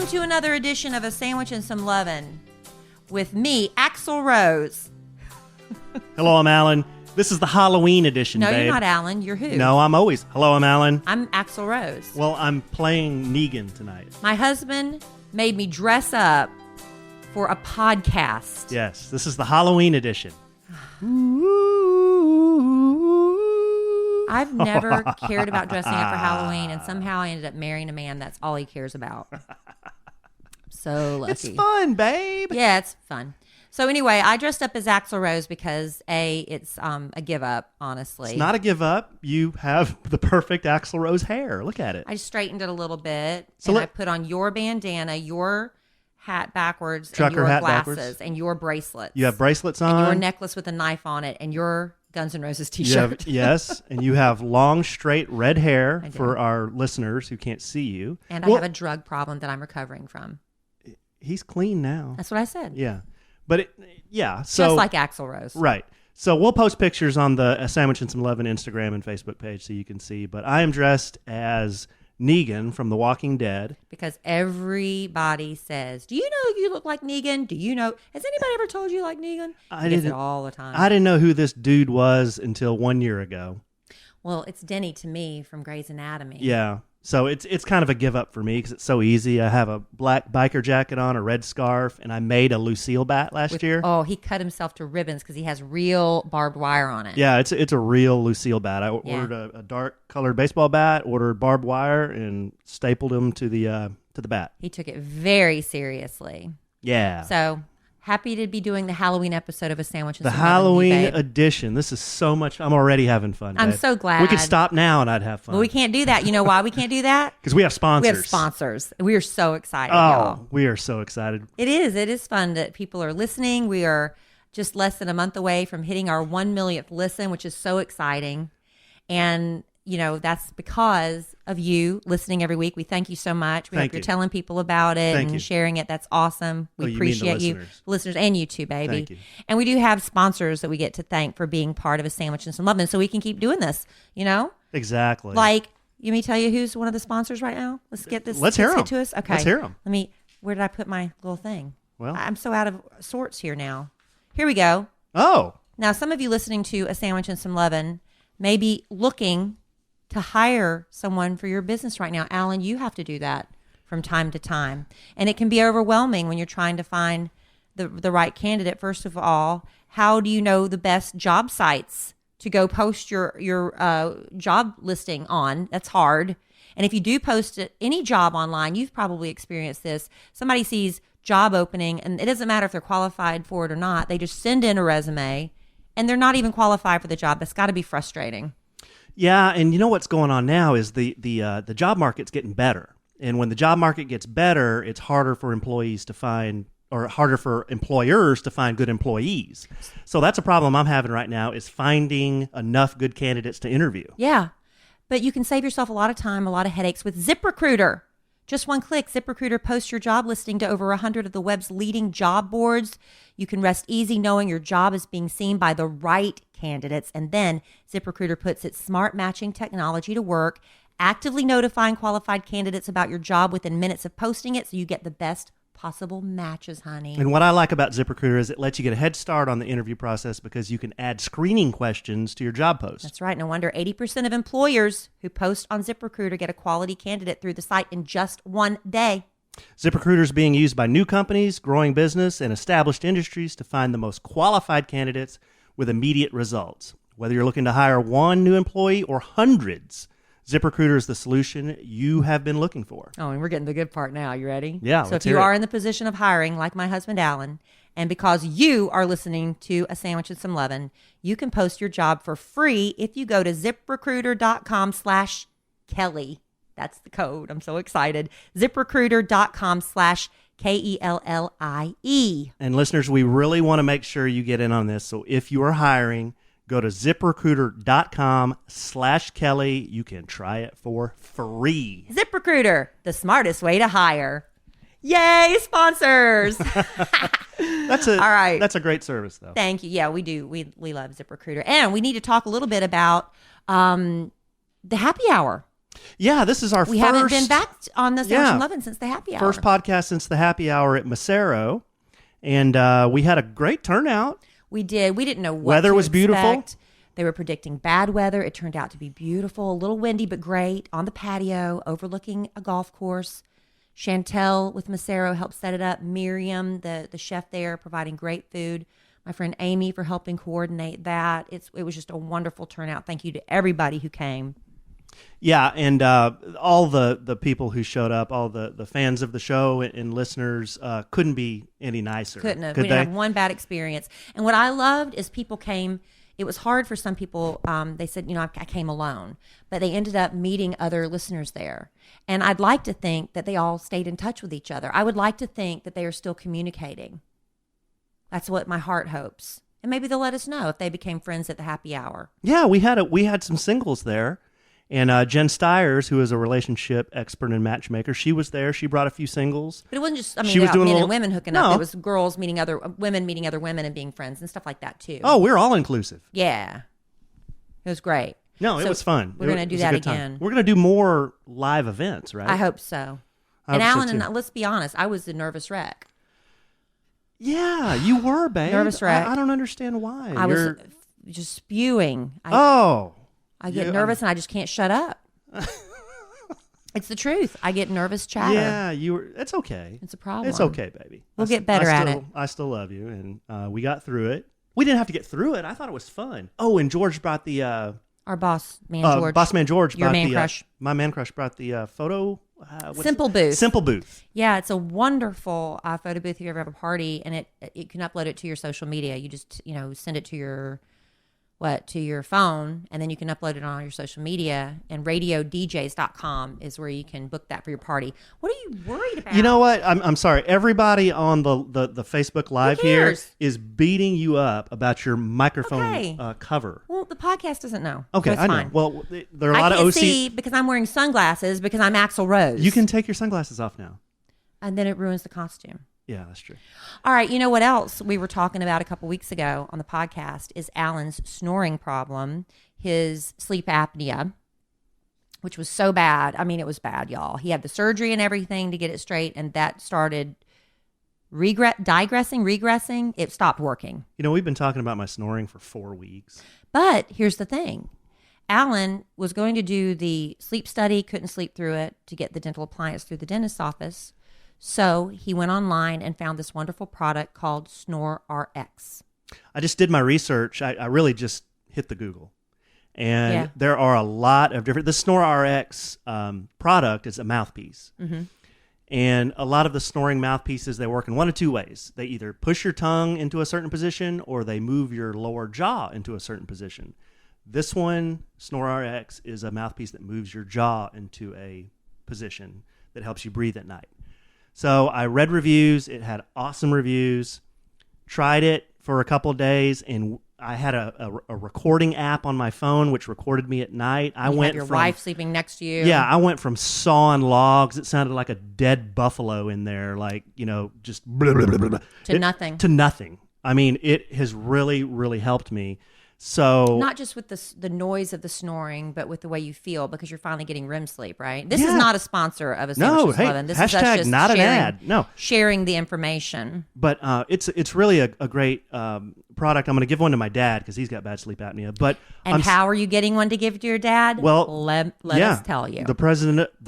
Welcome to another edition of A Sandwich and Some Lovin' with me, Axl Rose. Hello, I'm Alan. This is the Halloween edition, No, babe. you're not Alan. You're who? No, I'm always. Hello, I'm Alan. I'm Axl Rose. Well, I'm playing Negan tonight. My husband made me dress up for a podcast. Yes, this is the Halloween edition. I've never cared about dressing up for Halloween, and somehow I ended up marrying a man that's all he cares about. So lucky. It's fun, babe. Yeah, it's fun. So anyway, I dressed up as Axl Rose because it's a give up, honestly. It's not a give up. You have the perfect Axl Rose hair. Look at it. I straightened it a little bit, So and I put on your bandana, your hat backwards, Trucker and your hat glasses, backwards. and your bracelets. You have bracelets on. and your necklace with a knife on it, and your Guns N' Roses You t-shirt. have, yes, and you have long, straight red hair I do. for our listeners who can't see you. And I have a drug problem that I'm recovering from. He's clean now. That's what I said. Yeah. But, so... Just like Axl Rose. Right. So we'll post pictures on the Sandwich and Some Lovin' Instagram and Facebook page so you can see. But I am dressed as Negan from The Walking Dead. Because everybody says, do you know you look like Negan? Do you know? Has anybody ever told you like Negan? I He gets didn't- it all the time. I didn't know who this dude was until 1 year ago. Well, it's Denny to me from Grey's Anatomy. Yeah. So it's kind of a give up for me because it's so easy. I have a black biker jacket on, a red scarf, and I made a Lucille bat last year. Oh, he cut himself to ribbons because he has real barbed wire on it. Yeah, it's a real Lucille bat. I ordered a dark colored baseball bat, ordered barbed wire, and stapled them to the bat. He took it very seriously. Yeah. So happy to be doing the Halloween episode of A Sandwich and The Some Lovin' Halloween Babe. edition. This is so much. I'm already having fun. I'm babe. so glad. We could stop now and I'd have fun. Well, we can't do that. You know why we can't do that? Because we have sponsors. We have sponsors. We are so excited, Oh, y'all. we are so excited. It is fun that people are listening. We are just less than a month away from hitting our 1 millionth listen, which is so exciting. And, you know, that's because of you listening every week. We thank you so much. We Thank hope you're you. telling people about it Thank and you. sharing it. That's awesome. We Oh, you mean the appreciate you. listeners. Listeners and you too, baby. Thank you. And we do have sponsors that we get to thank for being part of A Sandwich and Some Lovin', so we can keep doing this, you know? Exactly. Like, you me tell you who's one of the sponsors right now? Let's get this. Let's hear get 'em. to us. Okay. Let's hear 'em. Where did I put my little thing? Well. I'm so out of sorts here now. Here we go. Oh, Now, some of you listening to A Sandwich and Some Lovin' may be looking to hire someone for your business right now. Alan, you have to do that from time to time. And it can be overwhelming when you're trying to find the right candidate. First of all, how do you know the best job sites to go post your job listing on? That's hard. And if you do post any job online, you've probably experienced this. Somebody sees job opening, and it doesn't matter if they're qualified for it or not. They just send in a resume, and they're not even qualified for the job. That's got to be frustrating. yeah. And you know what's going on now is the job market's getting better. And when the job market gets better, it's harder for employees to find, or harder for employers to find good employees. So that's a problem I'm having right now, is finding enough good candidates to interview. Yeah, but you can save yourself a lot of time, a lot of headaches with ZipRecruiter. Just one click, ZipRecruiter posts your job listing to over 100 of the web's leading job boards. You can rest easy knowing your job is being seen by the right candidates. And then ZipRecruiter puts its smart matching technology to work, actively notifying qualified candidates about your job within minutes of posting it, so you get the best possible matches, honey. And what I like about ZipRecruiter is it lets you get a head start on the interview process because you can add screening questions to your job post. That's right. No wonder 80% of employers who post on ZipRecruiter get a quality candidate through the site in just one day. ZipRecruiter is being used by new companies, growing business, and established industries to find the most qualified candidates with immediate results. Whether you're looking to hire one new employee or hundreds, ZipRecruiter is the solution you have been looking for. Oh, and we're getting the good part now. You ready? Yeah, So let's if you hear it. are in the position of hiring, like my husband Alan, and because you are listening to A Sandwich and Some Lovin', you can post your job for free if you go to ZipRecruiter.com/Kellie. That's the code. I'm so excited. ZipRecruiter.com/KELLIE. And listeners, we really want to make sure you get in on this. So if you are hiring, go to ZipRecruiter.com/Kellie. You can try it for free. ZipRecruiter, the smartest way to hire. Yay, sponsors. All right. That's a great service, though. Thank you. Yeah, we do. We love ZipRecruiter. And we need to talk a little bit about the happy hour. Yeah, this is our We first... haven't been back on the Sandwich Yeah. and Lovin' since the happy hour. First podcast since the happy hour at Macero. And we had a great turnout. We did. We didn't know what Weather to was beautiful. expect. They were predicting bad weather. It turned out to be beautiful, a little windy, but great, on the patio, overlooking a golf course. Chantel with Macero helped set it up. Miriam, the chef there, providing great food. My friend Amy for helping coordinate that. It was just a wonderful turnout. Thank you to everybody who came. Yeah, and all the people who showed up, all the fans of the show and listeners couldn't be any nicer. Couldn't have. Could We didn't they? have one bad experience. And what I loved is people came. It was hard for some people. They said, I came alone, but they ended up meeting other listeners there. And I'd like to think that they all stayed in touch with each other. I would like to think that they are still communicating. That's what my heart hopes. And maybe they'll let us know if they became friends at the happy hour. Yeah, we had some singles there. And Jen Stiers, who is a relationship expert and matchmaker, she was there. She brought a few singles. But it wasn't just, She was men doing a and little- women hooking No. up. It was girls meeting other women and being friends and stuff like that too. Oh, we're all inclusive. Yeah. It was great. No, it So was fun. We're going to do It was a that good time. again. We're going to do more live events, right? I hope so. I And hope so, Alan, too. and let's be honest, I was a nervous wreck. Yeah, you were, babe. Nervous wreck. I don't understand why. I was You're- just spewing. Oh. I get Yeah, nervous and I just can't shut up. It's the truth. I get nervous chatter. Yeah, you were. It's okay. It's a problem. It's okay, baby. We'll get better at still- it. I still love you, and we got through it. We didn't have to get through it. I thought it was fun. Oh, and George brought the Our boss man George. boss man George. Your brought man the, crush. My man crush brought the photo. Simple booth. Simple booth. Yeah, it's a wonderful photo booth if you ever have a party, and you can upload it to your social media. You just send it to your phone, and then you can upload it on your social media. And radiodjs.com is where you can book that for your party. What are you worried about? You know what? I'm sorry. Everybody on the Facebook Live here cares? is beating you up about your microphone Okay. cover. Well, the podcast doesn't know. Okay, so it's I know. fine. Well, there are a lot I of can't OC. see because I'm wearing sunglasses because I'm Axl Rose. You can take your sunglasses off now. and then it ruins the costume. Yeah, that's true. All right, you know what else we were talking about a couple weeks ago on the podcast is Alan's snoring problem, his sleep apnea, which was so bad. I mean, it was bad, y'all. He had the surgery and everything to get it straight, and that started regressing. It stopped working. We've been talking about my snoring for 4 weeks. But here's the thing. Alan was going to do the sleep study, couldn't sleep through it to get the dental appliance through the dentist's office. So he went online and found this wonderful product called Snore RX. I just did my research. I really just hit the Google. And Yeah. there are a lot of different... The Snore RX product is a mouthpiece. Mm-hmm. And a lot of the snoring mouthpieces, they work in one of two ways. They either push your tongue into a certain position or they move your lower jaw into a certain position. This one, Snore RX, is a mouthpiece that moves your jaw into a position that helps you breathe at night. So I read reviews. It had awesome reviews. Tried it for a couple of days, and I had a recording app on my phone which recorded me at night. I You went have your from wife sleeping next to you. yeah, I went from sawing logs. It sounded like a dead buffalo in there, like just blah, blah, blah, blah, blah. To nothing. To nothing. I mean, it has really, really helped me. So Not just with the noise of the snoring, but with the way you feel because you're finally getting REM sleep, right? This Yeah. is not a sponsor of a No, Sandwich with hey, Lovin'. This is us hashtag just not an sharing, ad. No. sharing the information. but it's really a great product. I'm going to give one to my dad because he's got bad sleep apnea. But And how are you getting one to give to your dad? Well, let yeah, us tell you. the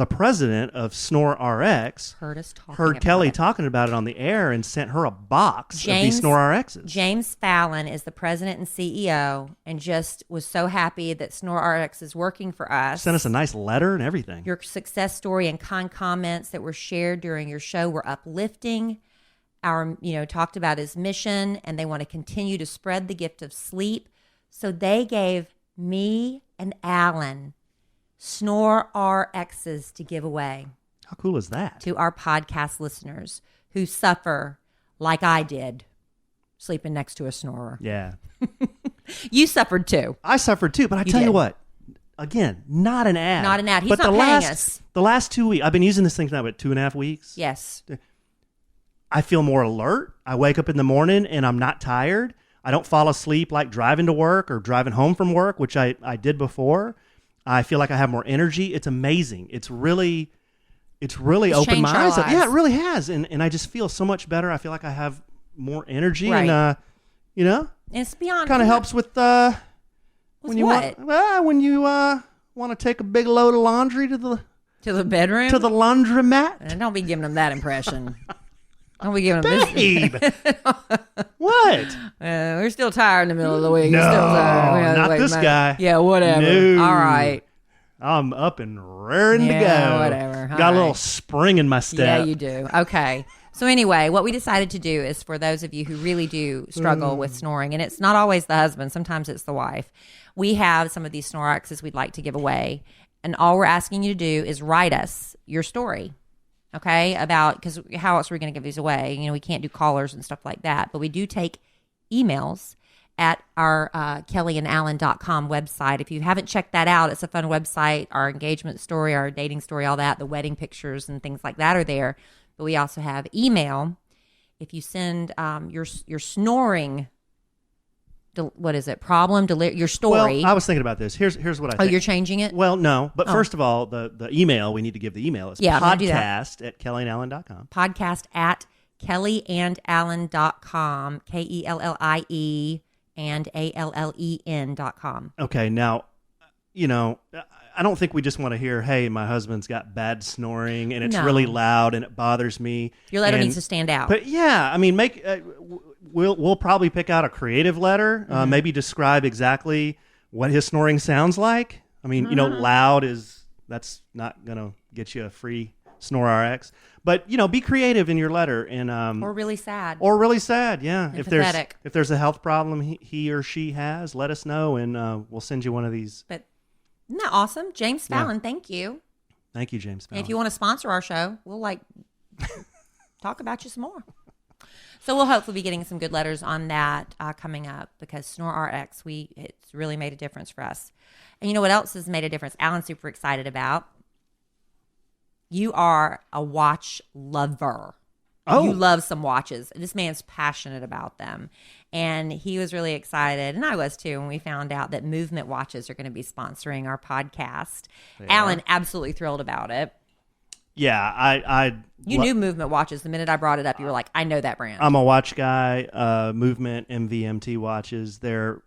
president of Snore RX Heard us talking heard about Kellie it. talking about it on the air and sent her a box of these James- Snore RXs. James Fallon is the president and CEO and just was so happy that Snore RX is working for us. Sent us a nice letter and everything. Your success story and kind comments that were shared during your show were uplifting. Talked about his mission, and they want to continue to spread the gift of sleep. So they gave me and Alan Snore RXs to give away How cool is that? to our podcast listeners who suffer like I did, sleeping next to a snorer. Yeah. You suffered too. I suffered too, but I tell did. you what, again, not an ad. Not an ad. He's but not the paying last, us. The last 2 weeks, I've been using this thing now, about 2.5 weeks. Yes. I feel more alert. I wake up in the morning and I'm not tired. I don't fall asleep like driving to work or driving home from work, which I did before. I feel like I have more energy. It's amazing. It's really opened my eyes up. lives. Yeah, it really has. And I just feel so much better. I feel like I have more energy. Right. And, And it's beyond. kind of helps with when you what? want to take a big load of laundry to the bedroom? to the laundromat. And don't be giving them that impression. Don't be giving them this. Babe, what? We're still tired in the middle of the week. No, We're still tired. We have to not wait, this man. guy. Yeah, whatever. No. All right. I'm up and raring to Yeah, go. whatever. All Got a little right. spring in my step. Yeah, you do. Okay. So anyway, what we decided to do is for those of you who really do struggle with snoring, and it's not always the husband, sometimes it's the wife, we have some of these Snorexes we'd like to give away. And all we're asking you to do is write us your story, okay, about, because how else are we going to give these away? We can't do callers and stuff like that, but we do take emails at our kellyandalan.com website. If you haven't checked that out, it's a fun website. Our engagement story, our dating story, all that, the wedding pictures and things like that are there. But we also have email. If you send your snoring, what is it? Your story. Well, I was thinking about this. Here's what I think. Oh, you're changing it? Well, no. But first of all, the email, we need to give the email. It's podcast at kellyandalan.com. Podcast at kellyandalan.com. KELLIE and ALLEN.com. Okay, now, I don't think we just want to hear, hey, my husband's got bad snoring and it's really loud and it bothers me. Your letter needs to stand out. But yeah, I mean, we'll probably pick out a creative letter, maybe describe exactly what his snoring sounds like. I mean, loud that's not going to get you a free Snore RX. But, be creative in your letter. And or really sad. Yeah. And if pathetic. there's a health problem he or she has, let us know and we'll send you one of these. But isn't that awesome? James Fallon, thank you. Thank you, James Fallon. And if you want to sponsor our show, we'll talk about you some more. So we'll hopefully be getting some good letters on that coming up because Snore RX, it's really made a difference for us. And you know what else has made a difference? Alan's super excited about. You are a watch lover. Oh. You love some watches. This man's passionate about them. And he was really excited, and I was too, when we found out that Movement Watches are going to be sponsoring our podcast. Alan, absolutely thrilled about it. Yeah, You knew Movement Watches. The minute I brought it up, you were like, I know that brand. I'm a watch guy. Movement MVMT watches. They're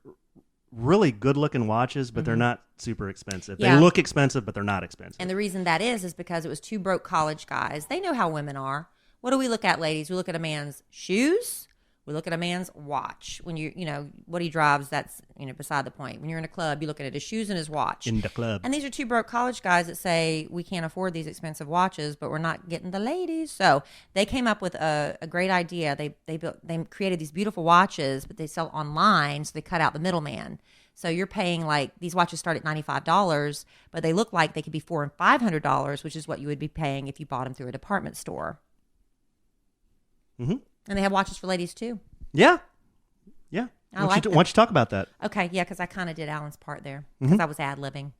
really good-looking watches, but they're not super expensive. Yeah. They look expensive, but they're not expensive. And the reason that is because it was two broke college guys. They know how women are. What do we look at, ladies? We look at a man's shoes. We look at a man's watch. When what he drives, that's, beside the point. When you're in a club, you look at his shoes and his watch. In the club. And these are two broke college guys that say, we can't afford these expensive watches, but we're not getting the ladies. So they came up with a great idea. They created these beautiful watches, but they sell online, so they cut out the middleman. So you're paying these watches start at $95, but they look like they could be $400 and $500, which is what you would be paying if you bought them through a department store. Mm-hmm. And they have watches for ladies too. Yeah. Why don't you talk about that? Okay, yeah, because I kind of did Alan's part there because I was ad-libbing.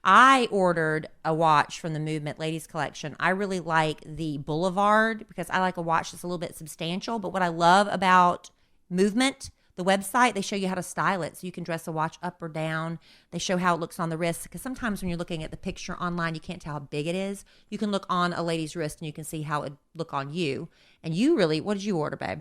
I ordered a watch from the Movement Ladies Collection. I really like the Boulevard because I like a watch that's a little bit substantial. But what I love about Movement, the website, they show you how to style it. So you can dress a watch up or down. They show how it looks on the wrist. Because sometimes when you're looking at the picture online, you can't tell how big it is. You can look on a lady's wrist and you can see how it would look on you. And what did you order, babe?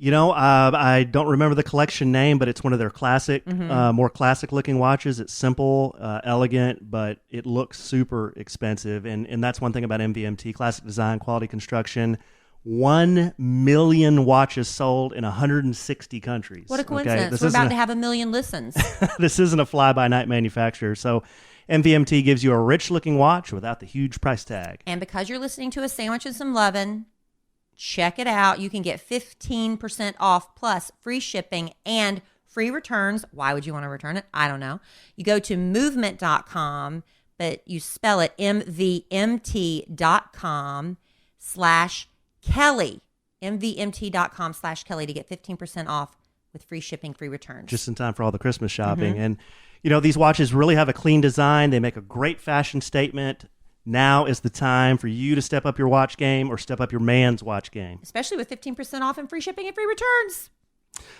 I don't remember the collection name, but it's one of their classic, more classic-looking watches. It's simple, elegant, but it looks super expensive. And that's one thing about MVMT, classic design, quality construction. 1 million watches sold in 160 countries. What a coincidence. Okay? We're about to have 1 million listens. This isn't a fly-by-night manufacturer. So MVMT gives you a rich-looking watch without the huge price tag. And because you're listening to A Sandwich and Some Lovin', check it out. You can get 15% off plus free shipping and free returns. Why would you want to return it? I don't know. You go to movement.com, but you spell it mvmt.com/Kellie. mvmt.com/Kellie to get 15% off with free shipping, free returns. Just in time for all the Christmas shopping. And, these watches really have a clean design. They make a great fashion statement. Now is the time for you to step up your watch game or step up your man's watch game. Especially with 15% off and free shipping and free returns.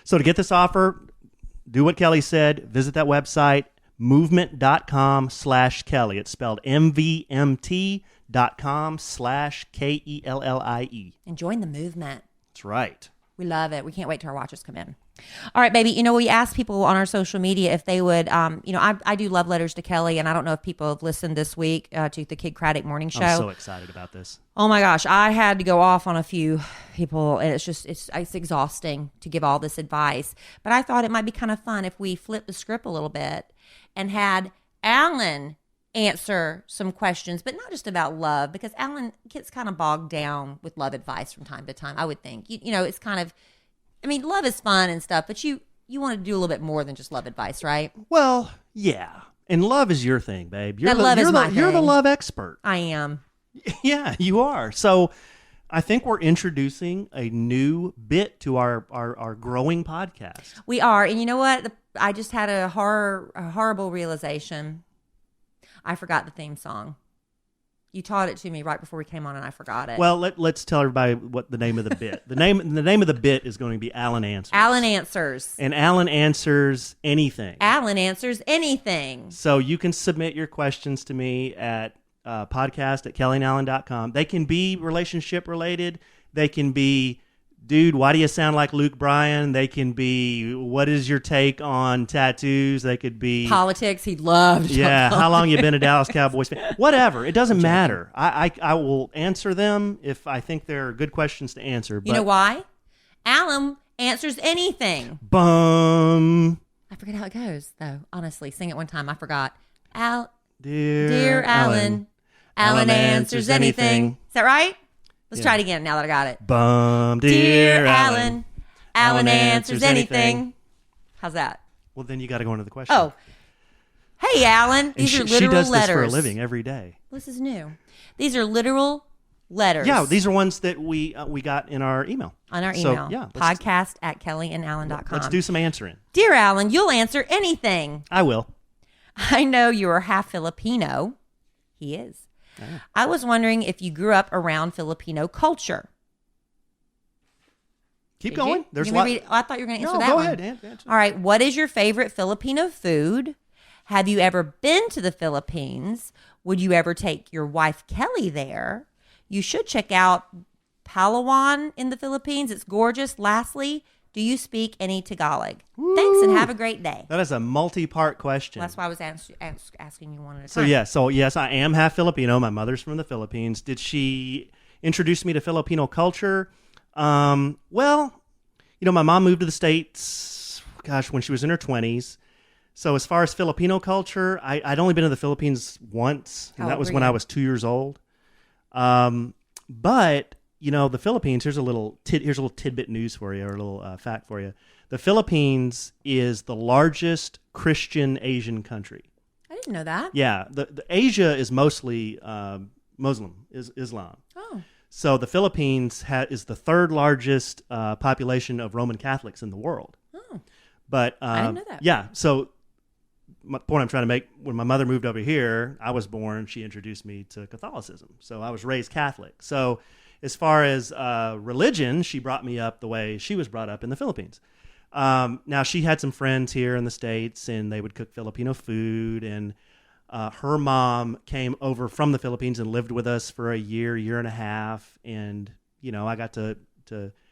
So to get this offer, do what Kelly said. Visit that website, movement.com/Kellie. It's spelled MVMT.com/KELLIE. And join the movement. That's right. We love it. We can't wait till our watches come in. All right, baby. We asked people on our social media if they would, I do love letters to Kellie, and I don't know if people have listened this week to the Kid Craddock Morning Show. I'm so excited about this. Oh my gosh, I had to go off on a few people, and it's exhausting to give all this advice. But I thought it might be kind of fun if we flipped the script a little bit and had Alan answer some questions, but not just about love, because Alan gets kind of bogged down with love advice from time to time, I would think. It's kind of, love is fun and stuff, but you want to do a little bit more than just love advice, right? Well, yeah. And love is your thing, babe. You're You're the love expert. I am. Yeah, you are. So I think we're introducing a new bit to our growing podcast. We are. And you know what? I just had a horrible realization. I forgot the theme song. You taught it to me right before we came on, and I forgot it. Well, let's tell everybody what the name of the bit. The name of the bit is going to be Alan Answers. Alan Answers. And Alan answers anything. Alan answers anything. So you can submit your questions to me at podcast@kellyandalan.com. They can be relationship related. They can be, dude, why do you sound like Luke Bryan? They can be, what is your take on tattoos? They could be politics. He loved. Yeah, how long you been a Dallas Cowboys fan? Whatever. It doesn't matter. I will answer them if I think they're good questions to answer. But you know why? Alan answers anything. Bum. I forget how it goes, though. Honestly, sing it one time. I forgot. Dear Alan. Alan answers anything. Is that right? Let's try it again now that I got it. Bum, dear Alan. Alan answers anything. How's that? Well, then you got to go into the question. Oh. Hey, Alan. These are literal she does letters. This for a living every day. This is new. These are literal letters. Yeah, these are ones that we got in our email. On our email. So, yeah, podcast@kellyandalan.com. Let's do some answering. Dear Alan, you'll answer anything. I will. I know you are half Filipino. He is. I was wondering if you grew up around Filipino culture. Keep going. There's I thought you were going to answer that go one. ahead. Answer. All right. What is your favorite Filipino food? Have you ever been to the Philippines? Would you ever take your wife Kellie there? You should check out Palawan in the Philippines. It's gorgeous. Lastly, do you speak any Tagalog? Woo. Thanks and have a great day. That is a multi-part question. That's why I was asking you one at a time. So yes, I am half Filipino. My mother's from the Philippines. Did she introduce me to Filipino culture? Well, my mom moved to the States, when she was in her 20s. So as far as Filipino culture, I'd only been to the Philippines once, and that was when I was 2 years old. But the Philippines, here's a little tidbit news for you, or a little fact for you. The Philippines is the largest Christian Asian country. I didn't know that. Yeah, the Asia is mostly Muslim, Islam. Oh. So the Philippines is the third largest population of Roman Catholics in the world. Oh. But I didn't know that. Yeah, so my point I'm trying to make, when my mother moved over here, I was born, she introduced me to Catholicism. So I was raised Catholic. So as far as religion, she brought me up the way she was brought up in the Philippines. Now, she had some friends here in the States, and they would cook Filipino food. And her mom came over from the Philippines and lived with us for a year and a half. And, I got to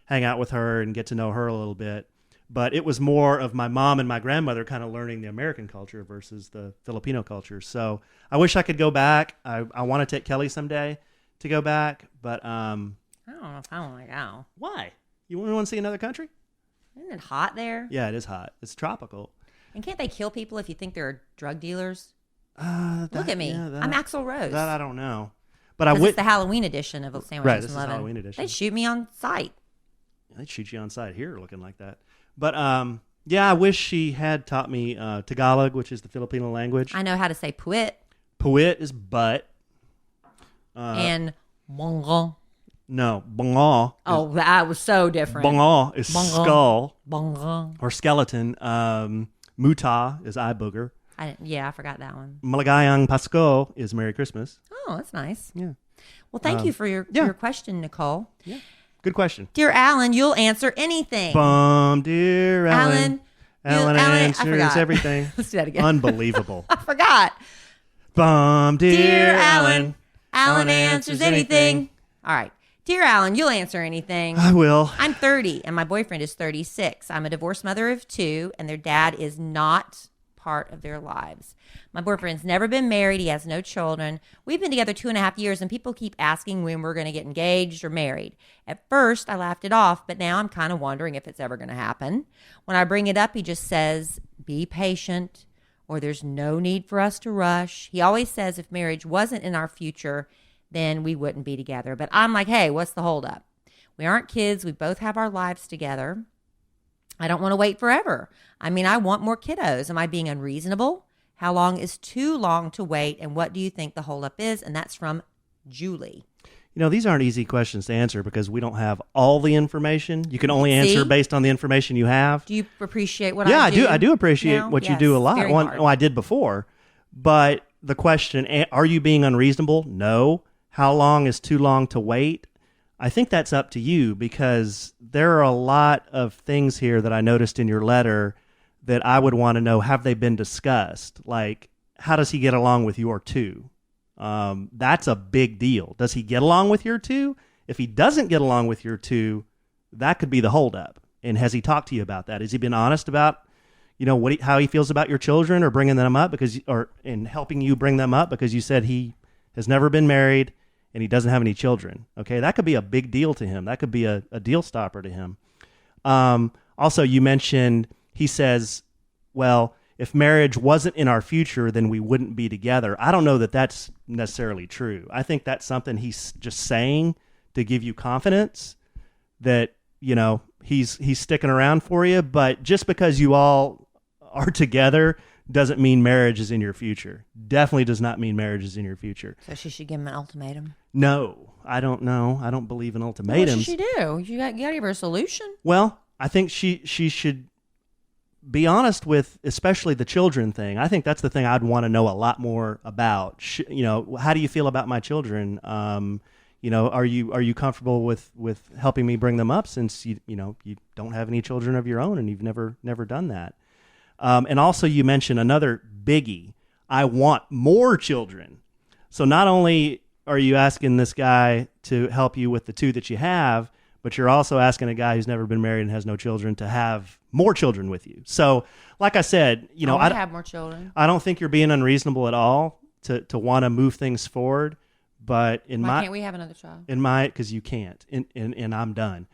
hang out with her and get to know her a little bit. But it was more of my mom and my grandmother kind of learning the American culture versus the Filipino culture. So I wish I could go back. I want to take Kellie someday to go back, but I don't know if I want to go. Why? You want to see another country? Isn't it hot there? Yeah, it is hot. It's tropical. And can't they kill people if you think they're drug dealers? Look at me. I'm Axl Rose. That I don't know. But I went. It's the Halloween edition of Sandwiches right, this and Lovin'. is Halloween edition. They shoot me on sight. They'd shoot you on sight here looking like that. But I wish she had taught me Tagalog, which is the Filipino language. I know how to say puwit. Puwit is butt. And bongo. No, bongo. Oh, that was so different. Bongo is skull. Bongo. Or skeleton. Muta is eye booger. I forgot that one. Maligayang Pasko is Merry Christmas. Oh, that's nice. Yeah. Well, thank you for your question, Nicole. Yeah. Good question. Dear Alan, you'll answer anything. Dear Alan. Alan answers everything. Let's do that again. Unbelievable. I forgot. Dear Alan. Alan answers anything. All right. Dear Alan, you'll answer anything. I will. I'm 30 and my boyfriend is 36. I'm a divorced mother of 2 and their dad is not part of their lives. My boyfriend's never been married. He has no children. We've been together 2.5 years and people keep asking when we're going to get engaged or married. At first, I laughed it off, but now I'm kind of wondering if it's ever going to happen. When I bring it up, he just says, be patient, or there's no need for us to rush. He always says if marriage wasn't in our future, then we wouldn't be together. But I'm like, hey, what's the holdup? We aren't kids. We both have our lives together. I don't want to wait forever. I mean, I want more kiddos. Am I being unreasonable? How long is too long to wait? And what do you think the holdup is? And that's from Julie. You know, these aren't easy questions to answer because we don't have all the information. You can only answer based on the information you have. Do you appreciate what I do? Yeah, I do appreciate what you do a lot. Well, I did before. But the question, are you being unreasonable? No. How long is too long to wait? I think that's up to you because there are a lot of things here that I noticed in your letter that I would want to know, have they been discussed? Like, how does he get along with your 2? That's a big deal. Does he get along with your 2? If he doesn't get along with your 2, that could be the holdup. And has he talked to you about that? Has he been honest about, how he feels about your children or bringing them up and helping you bring them up because you said he has never been married and he doesn't have any children? Okay, that could be a big deal to him. That could be a deal stopper to him. Also, you mentioned, he says, well, if marriage wasn't in our future, then we wouldn't be together. I don't know that that's necessarily true. I think that's something he's just saying to give you confidence that, he's sticking around for you. But just because you all are together doesn't mean marriage is in your future. Definitely does not mean marriage is in your future. So she should give him an ultimatum? No, I don't know. I don't believe in ultimatums. What should she do? You got to give her a solution. Well, I think she should be honest with, especially the children thing. I think that's the thing I'd want to know a lot more about. How do you feel about my children? Are you comfortable with helping me bring them up since you don't have any children of your own and you've never done that? And also you mentioned another biggie. I want more children. So not only are you asking this guy to help you with the 2 that you have, but you're also asking a guy who's never been married and has no children to have more children with you. So, like I said, I have more children. I don't think you're being unreasonable at all to want to move things forward. But why can't we have another child? Because you can't, and I'm done.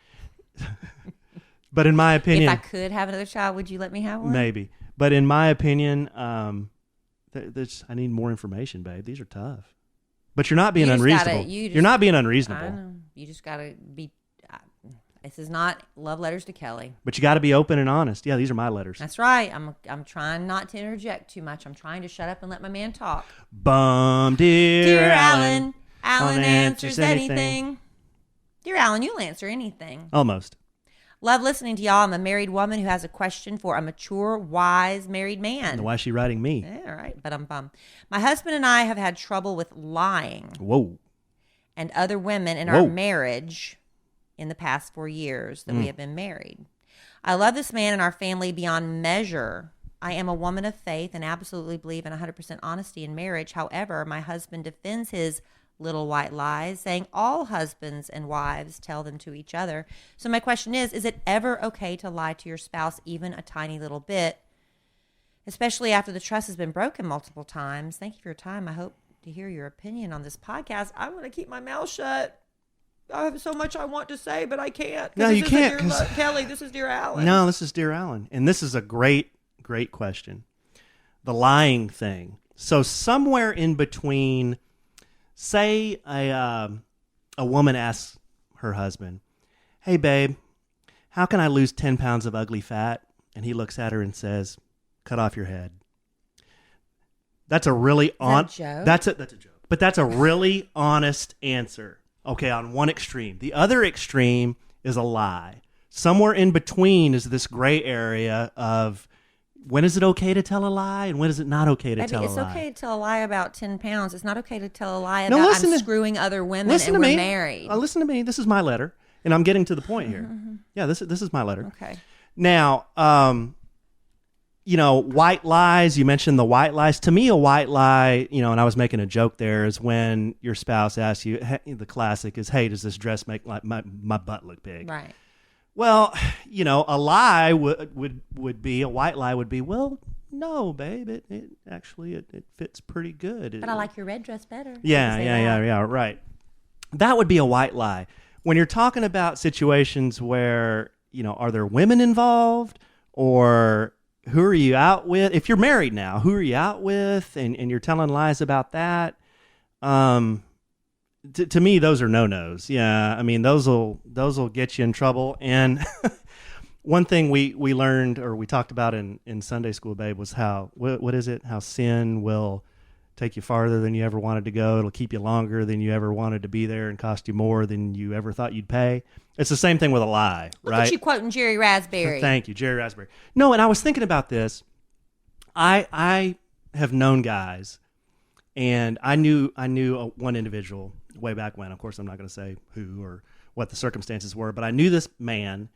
But in my opinion, if I could have another child, would you let me have one? Maybe. But in my opinion, I need more information, babe. These are tough. But you're not being unreasonable. You're not being unreasonable. I know. You just got to be. This is not love letters to Kelly. But you got to be open and honest. Yeah, these are my letters. That's right. I'm trying not to interject too much. I'm trying to shut up and let my man talk. Dear Alan. Alan answers anything. Dear Alan, you'll answer anything. Almost. Love listening to y'all. I'm a married woman who has a question for a mature, wise, married man. And why is she writing me? Yeah, right. But I'm bummed. My husband and I have had trouble with lying. Whoa. And other women in our marriage in the past 4 years that we have been married. I love this man and our family beyond measure. I am a woman of faith and absolutely believe in 100% honesty in marriage. However, my husband defends his little white lies, saying all husbands and wives tell them to each other. So my question is it ever okay to lie to your spouse even a tiny little bit, especially after the trust has been broken multiple times? Thank you for your time. I hope to hear your opinion on this podcast. I want to keep my mouth shut. I have so much I want to say, but I can't. No, you can't. Kelly, this is Dear Alan. No, this is Dear Alan. And this is a great, great question. The lying thing. So somewhere in between, say a woman asks her husband, hey, babe, how can I lose 10 pounds of ugly fat? And he looks at her and says, cut off your head. That's a really joke? That's a joke. But that's a really honest answer. Okay, on one extreme. The other extreme is a lie. Somewhere in between is this gray area of when is it okay to tell a lie and when is it not okay to tell a lie? It's okay to tell a lie about 10 pounds. It's not okay to tell a lie about screwing other women and we're married. Listen to me. This is my letter, and I'm getting to the point here. Yeah, this is my letter. Okay. Now, white lies, you mentioned the white lies. To me, a white lie, and I was making a joke there, is when your spouse asks you, hey, the classic is, hey, does this dress make my butt look big? Right. Well, a lie would be, a white lie would be, well, no, babe, it actually fits pretty good. But I like your red dress better. Yeah, right. That would be a white lie. When you're talking about situations where, are there women involved, or who are you out with? If you're married now, who are you out with? And you're telling lies about that. To me, those are no-nos. Yeah, I mean, those will get you in trouble. And one thing we learned, or we talked about in Sunday school, babe, was how, what is it? How sin will take you farther than you ever wanted to go. It'll keep you longer than you ever wanted to be there and cost you more than you ever thought you'd pay. It's the same thing with a lie, right? Look at you quoting Jerry Raspberry. Thank you, Jerry Raspberry. No, and I was thinking about this. I have known guys, and I knew one individual way back when. Of course, I'm not going to say who or what the circumstances were, but I knew this man,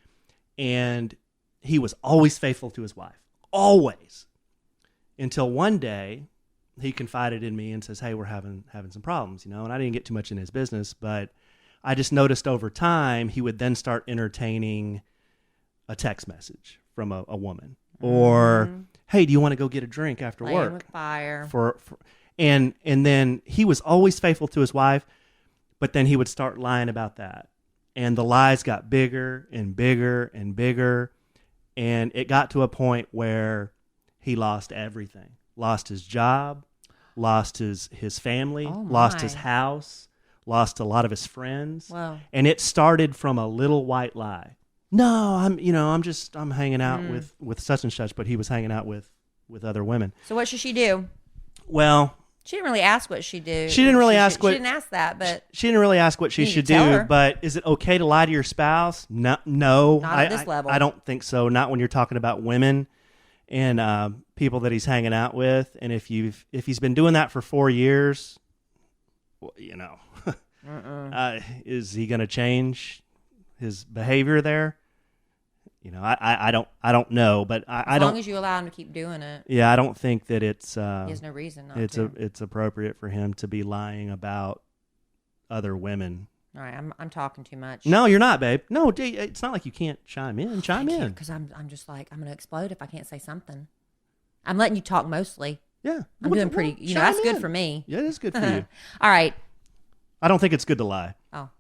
and he was always faithful to his wife. Always. Until one day, he confided in me and says, hey, we're having some problems, and I didn't get too much in his business, but I just noticed over time he would then start entertaining a text message from a woman, or hey, do you want to go get a drink after Playing work? With fire. And then he was always faithful to his wife, but then he would start lying about that, and the lies got bigger and bigger and bigger, and it got to a point where he lost everything. Lost his job, lost his family, lost his house, lost a lot of his friends. Wow. And it started from a little white lie. No, I'm hanging out with such and such, but he was hanging out with other women. So what should she do? Well, she didn't really ask what she do. She didn't really ask what. She didn't ask that, but she didn't really ask what she should do. But is it okay to lie to your spouse? No, not at this level. I don't think so. Not when you're talking about women and people that he's hanging out with. And if he's been doing that for 4 years, is he going to change his behavior there? I don't know, but I don't. As long as you allow him to keep doing it. Yeah, I don't think that it's. He has no reason not to. It's appropriate for him to be lying about other women. All right, I'm talking too much. No, you're not, babe. No, it's not like you can't chime in. Chime in. Because I'm just like, I'm going to explode if I can't say something. I'm letting you talk mostly. Yeah. I'm doing pretty, that's good for me. Yeah, it is good for you. All right. I don't think it's good to lie. Oh.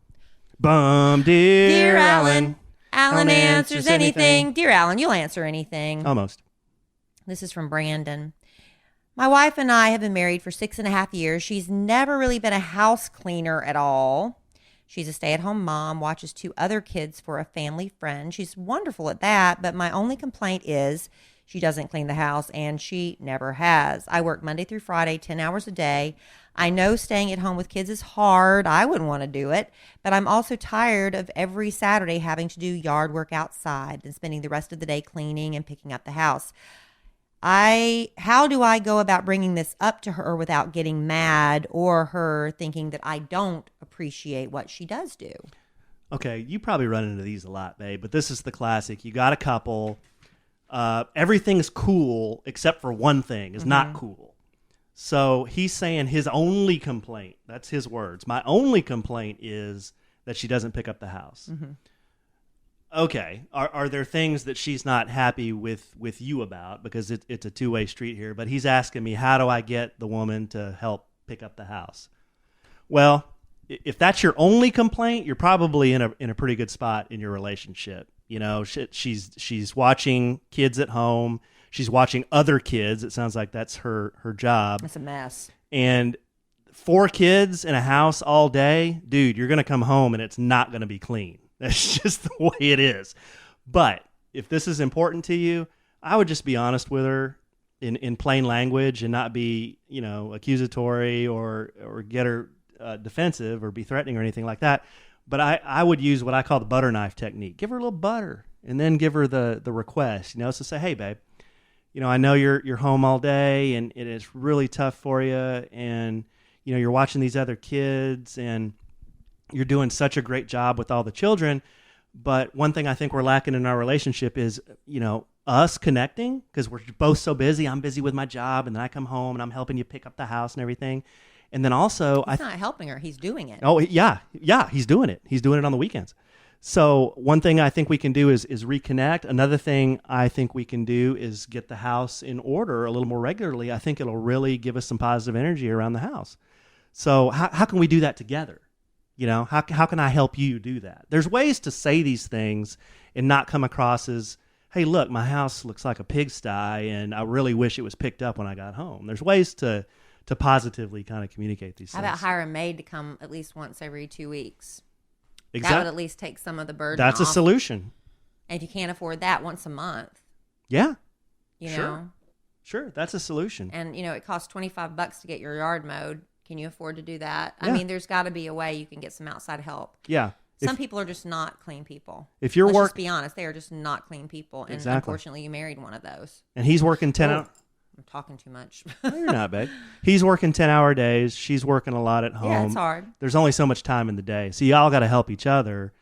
Bum, dear Alan. Alan answers anything. Dear Alan, you'll answer anything. Almost. This is from Brandon. My wife and I have been married for 6.5 years. She's never really been a house cleaner at all. She's a stay-at-home mom, watches 2 other kids for a family friend. She's wonderful at that, but my only complaint is she doesn't clean the house, and she never has. I work Monday through Friday, 10 hours a day. I know staying at home with kids is hard. I wouldn't want to do it, but I'm also tired of every Saturday having to do yard work outside and spending the rest of the day cleaning and picking up the house. How do I go about bringing this up to her without getting mad or her thinking that I don't appreciate what she does do? Okay, you probably run into these a lot, babe, but this is the classic. You got a couple. Everything's cool except for one thing is not cool. So he's saying his only complaint, that's his words, my only complaint is that she doesn't pick up the house. Mm-hmm. Okay, are there things that she's not happy with you about? Because it's a two-way street here. But he's asking me, how do I get the woman to help pick up the house? Well, if that's your only complaint, you're probably in a pretty good spot in your relationship. She's watching kids at home. She's watching other kids. It sounds like that's her job. That's a mess. And 4 kids in a house all day, dude, you're going to come home and it's not going to be clean. That's just the way it is. But if this is important to you, I would just be honest with her in plain language and not be, accusatory or get her defensive or be threatening or anything like that. But I would use what I call the butter knife technique. Give her a little butter and then give her the request, So say, hey, babe, I know you're home all day and it is really tough for you. And, you're watching these other kids and you're doing such a great job with all the children. But one thing I think we're lacking in our relationship is, us connecting, because we're both so busy. I'm busy with my job, and then I come home and I'm helping you pick up the house and everything. And then also, he's not helping her; he's doing it. Oh yeah, he's doing it. He's doing it on the weekends. So one thing I think we can do is reconnect. Another thing I think we can do is get the house in order a little more regularly. I think it'll really give us some positive energy around the house. So how can we do that together? You know, how can I help you do that? There's ways to say these things and not come across as, hey, look, my house looks like a pigsty and I really wish it was picked up when I got home. There's ways to positively kind of communicate these things. How about hire a maid to come at least once every 2 weeks? Exactly. That would at least take some of the burden That's off. a solution. And if you can't afford that, once a month. Yeah. You Sure. know? Sure, that's a solution. And, you know, it costs $25 to get your yard mowed. Can you afford to do that? Yeah. I mean, there's got to be a way you can get some outside help. Yeah. Some people are just not clean people. If you're Let's work, just be honest, they are just not clean people. And Exactly. unfortunately, you married one of those. and he's working 10 hours. I'm talking too much. No, you're not, babe. He's working 10-hour days. She's working a lot at home. Yeah, it's hard. There's only so much time in the day. So y'all got to help each other.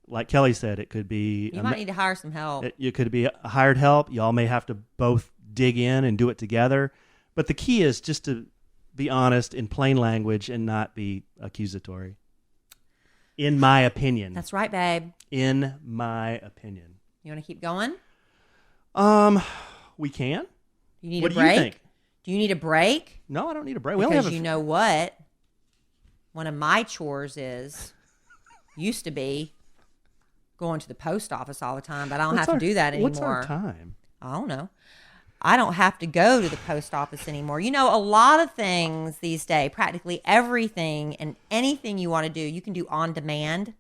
Like Kelly said, it could be... You might need to hire some help. It could be a hired help. Y'all may have to both dig in and do it together. But the key is just to be honest in plain language and not be accusatory. In my opinion. That's right, babe. In my opinion. You want to keep going? We can. You need What a do break? you think? Do you need a break? No, I don't need a break. We only Because have you know what? One of my chores used to be going to the post office all the time, but I don't have to do that anymore. What's our time? I don't know. I don't have to go to the post office anymore. You know, a lot of things these days, practically everything and anything you want to do, you can do on demand.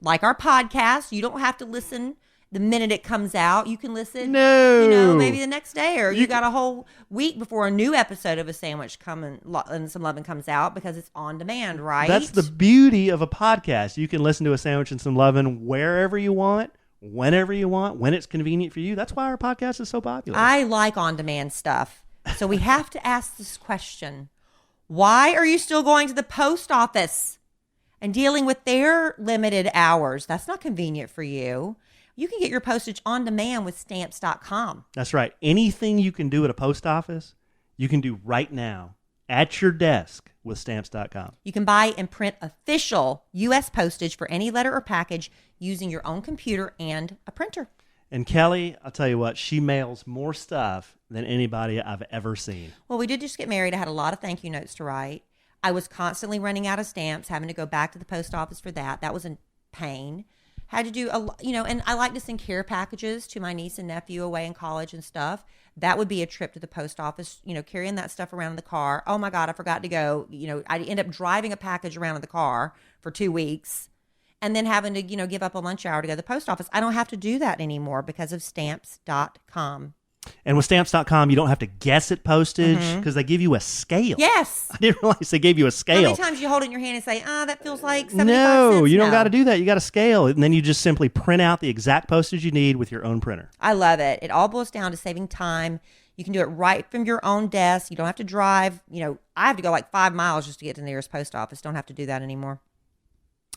Like our podcast, you don't have to listen the minute it comes out. You can listen, maybe the next day, or you got a whole week before a new episode of A Sandwich and Some Lovin' comes out because it's on demand, right? That's the beauty of a podcast. You can listen to A Sandwich and Some Lovin' wherever you want, whenever you want, when it's convenient for you. That's why our podcast is so popular. I like on-demand stuff. So we have to ask this question. Why are you still going to the post office and dealing with their limited hours? That's not convenient for you. You can get your postage on demand with Stamps.com. That's right. Anything you can do at a post office, you can do right now at your desk with Stamps.com. You can buy and print official U.S. postage for any letter or package using your own computer and a printer. And Kelly, I'll tell you what, she mails more stuff than anybody I've ever seen. Well, we did just get married. I had a lot of thank you notes to write. I was constantly running out of stamps, having to go back to the post office for that. That was a pain. Had to do and I like to send care packages to my niece and nephew away in college and stuff. That would be a trip to the post office, carrying that stuff around in the car. Oh my God, I forgot to go. I'd end up driving a package around in the car for 2 weeks and then having to, give up a lunch hour to go to the post office. I don't have to do that anymore because of Stamps.com. And with Stamps.com, you don't have to guess at postage because they give you a scale. Yes. I didn't realize they gave you a scale. How many times you hold it in your hand and say, that feels like 75 No, cents? you don't got to do that. You got to scale. And then you just simply print out the exact postage you need with your own printer. I love it. It all boils down to saving time. You can do it right from your own desk. You don't have to drive. I have to go like 5 miles just to get to the nearest post office. Don't have to do that anymore.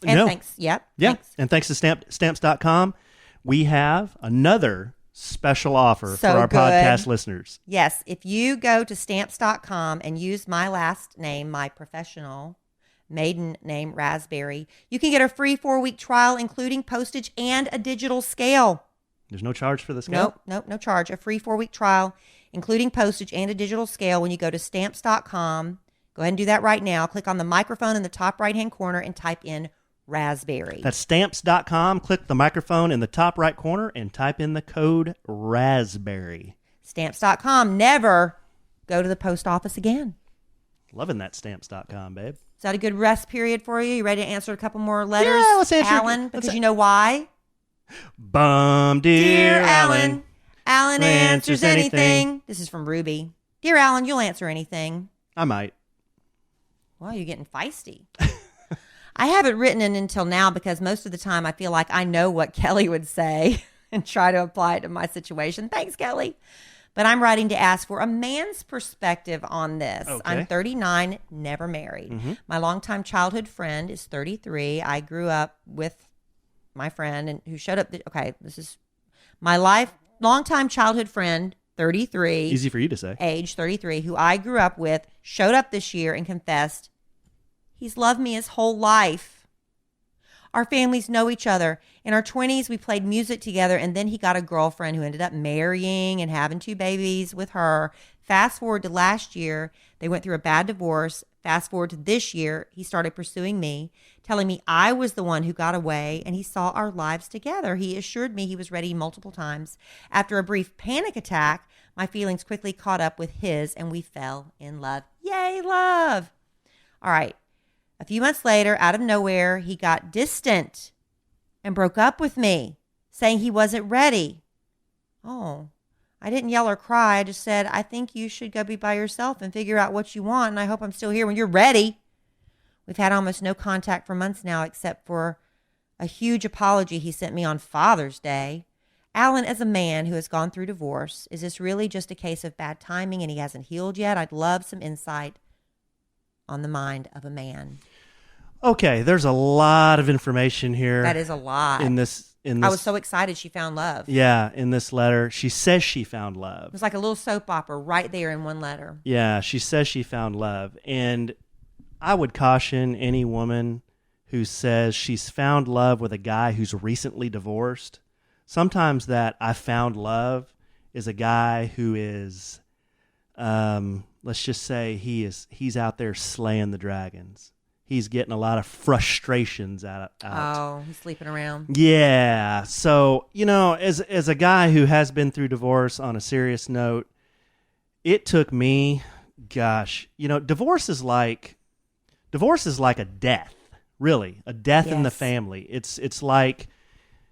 And thanks. Yep. Yeah. Thanks. And thanks to Stamps.com, we have another special offer for our podcast listeners. Yes. If you go to Stamps.com and use my last name, my professional maiden name, Raspberry, you can get a free 4-week trial, including postage and a digital scale. There's no charge for the scale? Nope, no charge. A free 4-week trial, including postage and a digital scale when you go to Stamps.com. Go ahead and do that right now. Click on the microphone in the top right-hand corner and type in Raspberry. That's Stamps.com. Click the microphone in the top right corner and type in the code Raspberry. Stamps.com. Never go to the post office again. Loving that Stamps.com, babe. Is that a good rest period for you? You ready to answer a couple more letters? Yeah, let's answer. Alan, because you know why? Bum, dear Alan. Alan answers anything. This is from Ruby. Dear Alan, you'll answer anything. I might. Well, you're getting feisty. I haven't written it until now because most of the time I feel like I know what Kelly would say and try to apply it to my situation. Thanks, Kelly. But I'm writing to ask for a man's perspective on this. Okay. I'm 39, never married. My longtime childhood friend is 33. I grew up with my friend and who showed up. This is my life longtime childhood friend, 33. Easy for you to say. Age 33, who I grew up with, showed up this year and confessed he's loved me his whole life. Our families know each other. In our 20s, we played music together, and then he got a girlfriend who ended up marrying and having 2 babies with her. Fast forward to last year, they went through a bad divorce. Fast forward to this year, he started pursuing me, telling me I was the one who got away, and he saw our lives together. He assured me he was ready multiple times. After a brief panic attack, my feelings quickly caught up with his, and we fell in love. Yay, love! All right. A few months later, out of nowhere, he got distant and broke up with me, saying he wasn't ready. Oh, I didn't yell or cry. I just said, I think you should go be by yourself and figure out what you want, and I hope I'm still here when you're ready. We've had almost no contact for months now, except for a huge apology he sent me on Father's Day. Alan, as a man who has gone through divorce, is this really just a case of bad timing and he hasn't healed yet? I'd love some insight on the mind of a man. Okay, there's a lot of information here. That is a lot. In this, I was so excited she found love. Yeah, in this letter, she says she found love. It was like a little soap opera right there in one letter. Yeah, she says she found love. And I would caution any woman who says she's found love with a guy who's recently divorced. Sometimes that I found love is a guy who is, let's just say he's out there slaying the dragons. He's getting a lot of frustrations out. Oh, he's sleeping around. Yeah. So, as a guy who has been through divorce on a serious note, it took me, divorce is like a death, really, a death in the family. It's like,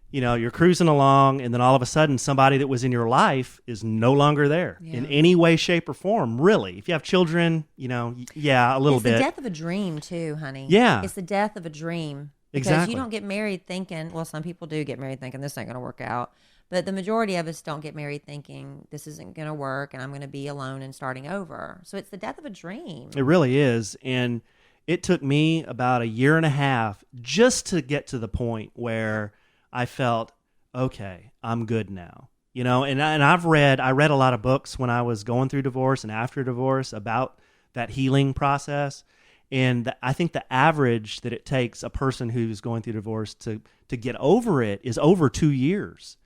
you're cruising along and then all of a sudden somebody that was in your life is no longer there in any way, shape, or form, really. If you have children, a little bit. It's the death of a dream too, honey. Yeah. It's the death of a dream. Because exactly. you don't get married thinking, well, some people do get married thinking this ain't going to work out. But the majority of us don't get married thinking this isn't going to work and I'm going to be alone and starting over. So it's the death of a dream. It really is. And it took me about 1.5 years just to get to the point where I felt, okay, I'm good now. And I read a lot of books when I was going through divorce and after divorce about that healing process. And I think the average that it takes a person who's going through divorce to get over it is over 2 years.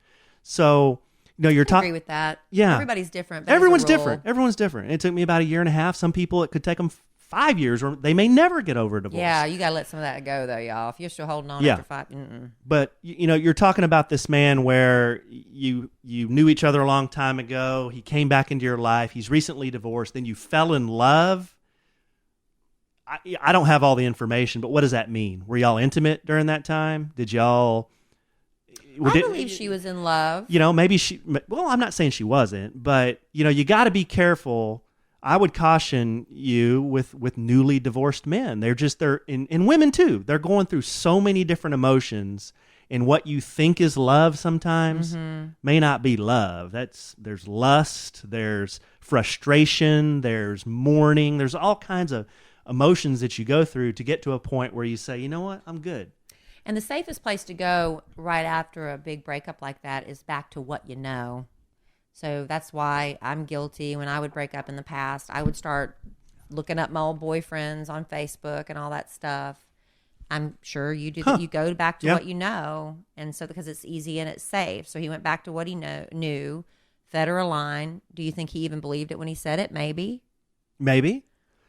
So, you're talking. I agree with that. Yeah. Everybody's different. But Everyone's different. It took me about 1.5 years. Some people, it could take them 5 years, or they may never get over a divorce. Yeah, you got to let some of that go, though, y'all. If you're still holding on after 5, But, you're talking about this man where you knew each other a long time ago. He came back into your life. He's recently divorced. Then you fell in love. I don't have all the information, but what does that mean? Were y'all intimate during that time? Did y'all... I believe she was in love. Maybe I'm not saying she wasn't, but, you got to be careful. I would caution you with newly divorced men. They're and women too. They're going through so many different emotions, and what you think is love sometimes may not be love. There's lust, there's frustration, there's mourning, there's all kinds of emotions that you go through to get to a point where you say, you know what, I'm good. And the safest place to go right after a big breakup like that is back to what you know. So that's why I'm guilty. When I would break up in the past, I would start looking up my old boyfriends on Facebook and all that stuff. I'm sure you do that. You go back to what you know. And so because it's easy and it's safe. So he went back to what he knew, fed her a line. Do you think he even believed it when he said it? Maybe.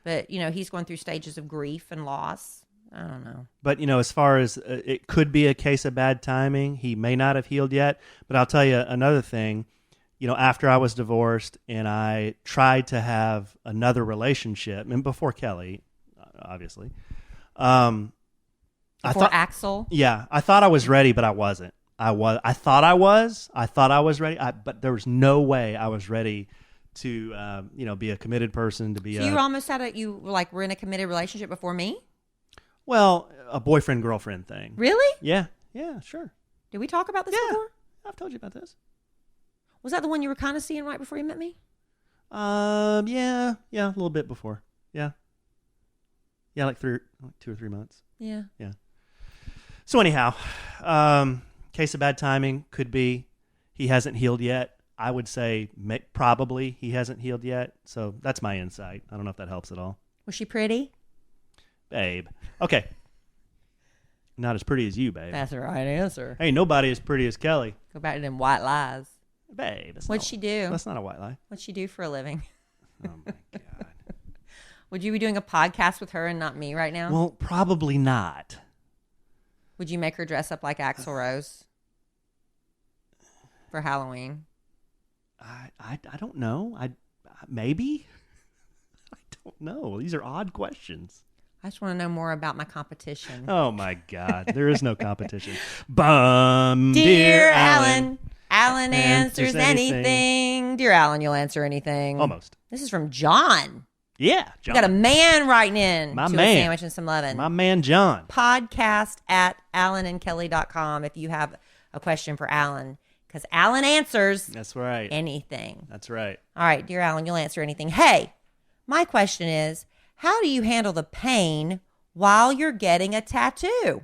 But, he's going through stages of grief and loss. I don't know. But, as far as it could be a case of bad timing, he may not have healed yet. But I'll tell you another thing. After I was divorced and I tried to have another relationship, and before Kellie, obviously. Before Axl? Yeah. I thought I was ready, but I wasn't. I thought I was ready, but there was no way I was ready to, be a committed person, to be So you almost were in a committed relationship before me? Well, a boyfriend-girlfriend thing. Really? Yeah, sure. Did we talk about this before? I've told you about this. Was that the one you were kind of seeing right before you met me? Yeah, a little bit before. Yeah, like 2 or 3 months. Yeah. So anyhow, case of bad timing could be he hasn't healed yet. I would say probably he hasn't healed yet. So that's my insight. I don't know if that helps at all. Was she pretty? Babe. Okay. Not as pretty as you, babe. That's the right answer. Hey, nobody as pretty as Kellie. Go back to them white lies. Babe. What'd she do? That's not a white lie. What'd she do for a living? Oh, my God. Would you be doing a podcast with her and not me right now? Well, probably not. Would you make her dress up like Axl Rose for Halloween? I don't know. Maybe. I don't know. These are odd questions. I just want to know more about my competition. Oh, my God. There is no competition. Bum, Dear Alan. Alan answers anything. anything. Dear Alan, you'll answer anything. Almost. This is from John. Yeah, John. We got a man writing in My to man. a sandwich and some lovin'. My man, John. Podcast at alanandkelly.com if you have a question for Alan. Because Alan answers That's right. anything. That's right. All right, dear Alan, you'll answer anything. Hey, my question is, how do you handle the pain while you're getting a tattoo?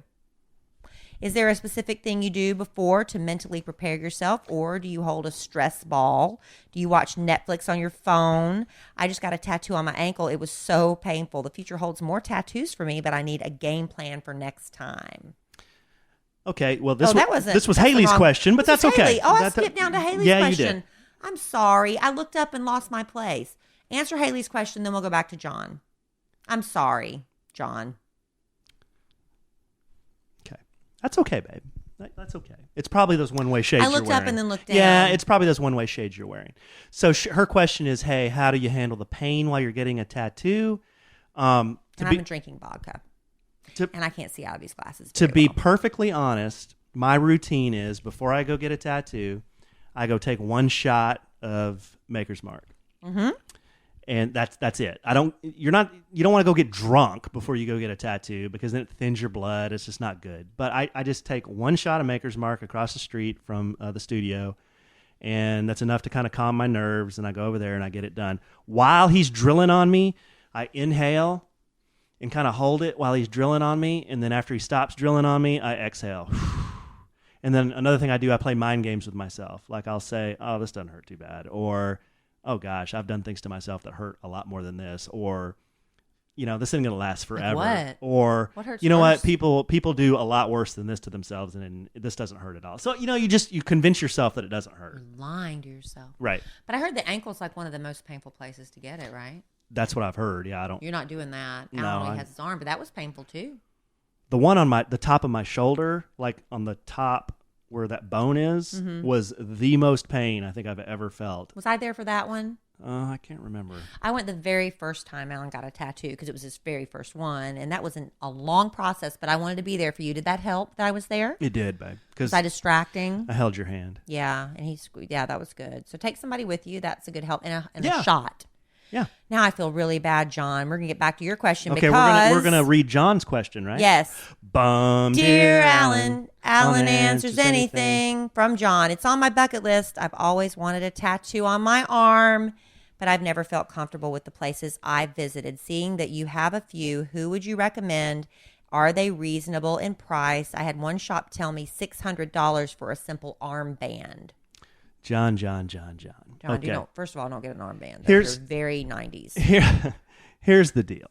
Is there a specific thing you do before to mentally prepare yourself, or do you hold a stress ball? Do you watch Netflix on your phone? I just got a tattoo on my ankle. It was so painful. The future holds more tattoos for me, but I need a game plan for next time. Okay, well, this that wasn't- this was that's the Haley's wrong- question, but This that's is okay. Haley. Oh, I skipped down to Haley's yeah, question. You did. I'm sorry. I looked up and lost my place. Answer Haley's question, then we'll go back to John. I'm sorry, John. Okay. That's okay, babe. That's okay. It's probably those one-way shades I looked you're up wearing. and then looked down. Yeah, it's probably those one-way shades you're wearing. So her question is, hey, how do you handle the pain while you're getting a tattoo? And I'm drinking vodka. And I can't see out of these glasses. To be well. perfectly honest, my routine is before I go get a tattoo, I go take one shot of Maker's Mark. Mm-hmm. And that's it. You don't want to go get drunk before you go get a tattoo because then it thins your blood. It's just not good. But I just take one shot of Maker's Mark across the street from the studio, and that's enough to kind of calm my nerves, and I go over there and I get it done. While he's drilling on me, I inhale and kind of hold it while he's drilling on me, and then after he stops drilling on me, I exhale. And then another thing I do, I play mind games with myself. Like I'll say, oh, this doesn't hurt too bad, or oh gosh, I've done things to myself that hurt a lot more than this, or this isn't going to last forever. Like what? Or what hurts you know worse? what, people do a lot worse than this to themselves, and this doesn't hurt at all. So you convince yourself that it doesn't hurt. You're lying to yourself. Right. But I heard the ankle's like one of the most painful places to get it, right? That's what I've heard. Yeah, You're not doing that. No, Alan only has his arm, but that was painful too. The one on the top of my shoulder, like on the top where that bone is, was the most pain I think I've ever felt. Was I there for that one? I can't remember. I went the very first time Alan got a tattoo because it was his very first one, and that was a long process, but I wanted to be there for you. Did that help that I was there? It did, babe. Was I distracting? I held your hand. Yeah, and that was good. So take somebody with you. That's a good help. And Yeah. a shot. Yeah. Now I feel really bad, John. We're going to get back to your question Okay, because... we're gonna read John's question, right? Yes. Bum, Dear Alan, Alan answers anything from John. It's on my bucket list. I've always wanted a tattoo on my arm, but I've never felt comfortable with the places I've visited. Seeing that you have a few, who would you recommend? Are they reasonable in price? I had one shop tell me $600 for a simple armband. John. John, Okay. first of all, don't get an armband. Here's- They're very 90s. Here's the deal.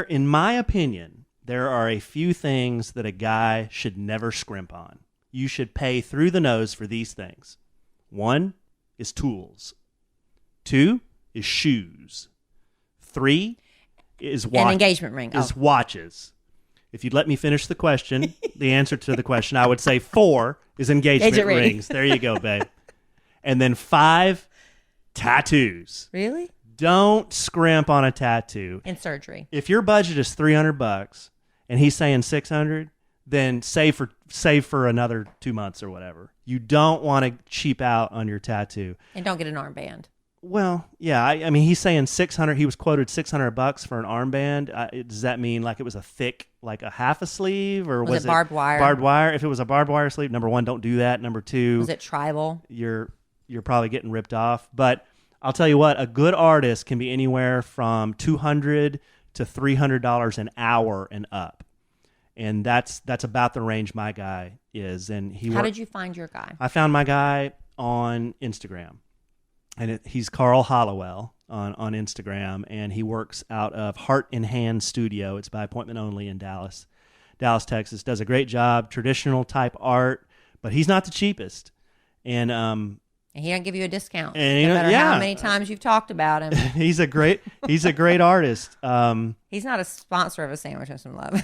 In my opinion, there are a few things that a guy should never scrimp on. You should pay through the nose for these things. 1 is tools. 2 is shoes. 3 is An engagement ring. Is watches. If you'd let me finish the question, the answer to the question, I would say 4 is engagement ring. rings. There you go, babe. And then 5, tattoos. Really? Don't scrimp on a tattoo. And surgery. If your budget is $300 and he's saying $600, then save for another 2 months or whatever. You don't want to cheap out on your tattoo. And don't get an armband. Well, yeah, I mean, he's saying $600. He was quoted $600 for an armband. Does that mean like it was a thick, like a half a sleeve, or was it barbed wire? Barbed wire. If it was a barbed wire sleeve, number 1, don't do that. Number 2, Was it tribal? You're probably getting ripped off. But I'll tell you what, a good artist can be anywhere from $200 to $300 an hour and up, and that's about the range my guy is. And How did you find your guy? I found my guy on Instagram, and he's Carl Hollowell on Instagram, and he works out of Heart in Hand Studio. It's by appointment only in Dallas, Texas. Does a great job, traditional type art, but he's not the cheapest. And he don't give you a discount, and, no matter how many times you've talked about him. he's a great artist. He's not a sponsor of A Sandwich and Some Love.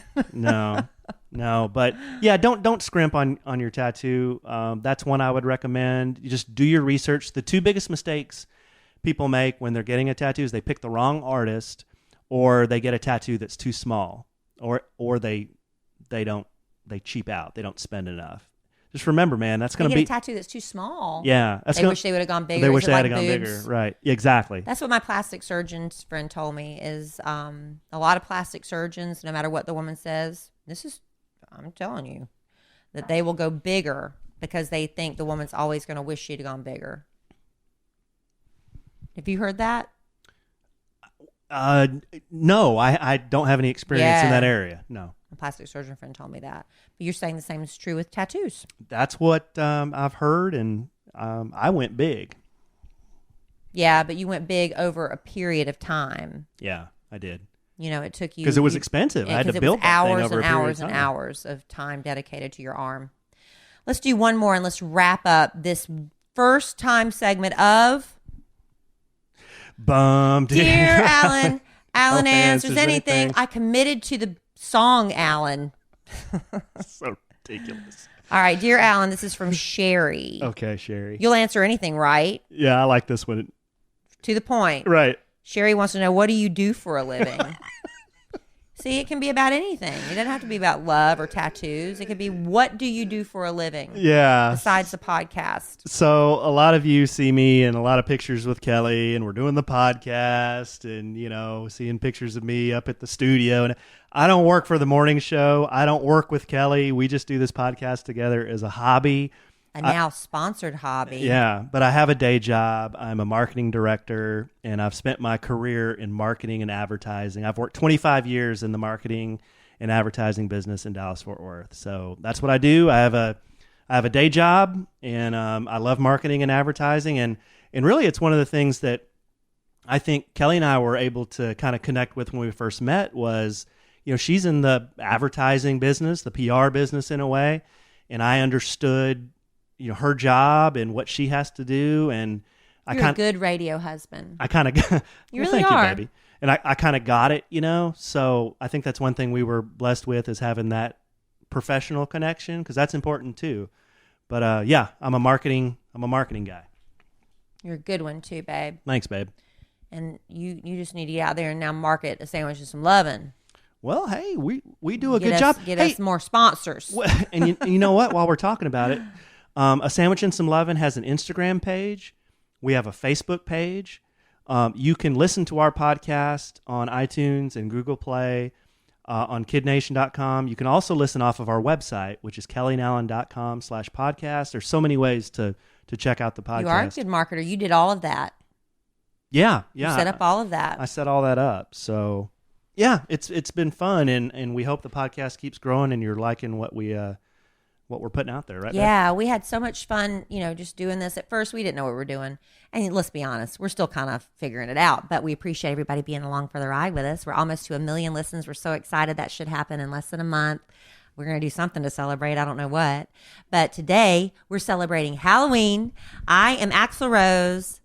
No, but yeah, don't scrimp on your tattoo. That's one I would recommend. You just do your research. The two biggest mistakes people make when they're getting a tattoo is they pick the wrong artist, or they get a tattoo that's too small, or they cheap out. They don't spend enough. Just remember, man, that's going to be a tattaw that's too small. Yeah, they wish they would have gone bigger. They wish they had like gone boobs? bigger, right? Exactly. That's what my plastic surgeon's friend told me. Is a lot of plastic surgeons, no matter what the woman says, I'm telling you, that they will go bigger because they think the woman's always going to wish she'd gone bigger. Have you heard that? No, I don't have any experience in that area. No. A plastic surgeon friend told me that. But you're saying the same is true with tattoos. That's what I've heard, and I went big. Yeah, but you went big over a period of time. Yeah, I did. You know, it took you... Because it was expensive. I had to build that thing over a period of time. Hours and hours of time dedicated to your arm. Let's do one more, and let's wrap up this first time segment of... Dear Alan. Alan answers anything. I committed to the song, Alan. So ridiculous. All right, dear Alan, this is from Sherry. Okay, Sherry. You'll answer anything, right? Yeah, I like this one. To the point. Right. Sherry wants to know, what do you do for a living? See, it can be about anything. It doesn't have to be about love or tattoos. It could be, what do you do for a living? Yeah. Besides the podcast. So a lot of you see me in a lot of pictures with Kellie, and we're doing the podcast, and, you know, seeing pictures of me up at the studio. And I don't work for the morning show. I don't work with Kellie. We just do this podcast together as a hobby. A now sponsored hobby. Yeah, but I have a day job. I'm a marketing director, and I've spent my career in marketing and advertising. I've worked 25 years in the marketing and advertising business in Dallas-Fort Worth. So that's what I do. I have a day job, and I love marketing and advertising. And really, it's one of the things that I think Kellie and I were able to kind of connect with when we first met was, you know, she's in the advertising business, the PR business in a way, and I understood, you know, her job and what she has to do, and You're a good radio husband. I kind of you really are, you, baby. And I kind of got it, you know. So I think that's one thing we were blessed with, is having that professional connection, because that's important too. But yeah, I'm a marketing guy. You're a good one too, babe. Thanks, babe. And you just need to get out there and now market A Sandwich and Some Lovin'. Well, hey, we do a good job. Get us more sponsors. And you know what? While we're talking about it. A Sandwich and Some Lovin' has an Instagram page. We have a Facebook page. You can listen to our podcast on iTunes and Google Play, on kidnation.com. You can also listen off of our website, which is kellieandallen.com/podcast. There's so many ways to check out the podcast. You are a good marketer. You did all of that. Yeah. You set up all of that. I set all that up. So, yeah, it's been fun, and we hope the podcast keeps growing and you're liking what we're putting out there, right? Yeah, we had so much fun, you know, just doing this. At first, we didn't know what we were doing. And let's be honest, we're still kind of figuring it out. But we appreciate everybody being along for the ride with us. We're almost to 1 million listens. We're so excited. That should happen in less than a month. We're going to do something to celebrate. I don't know what. But today, we're celebrating Halloween. I am Axl Rose.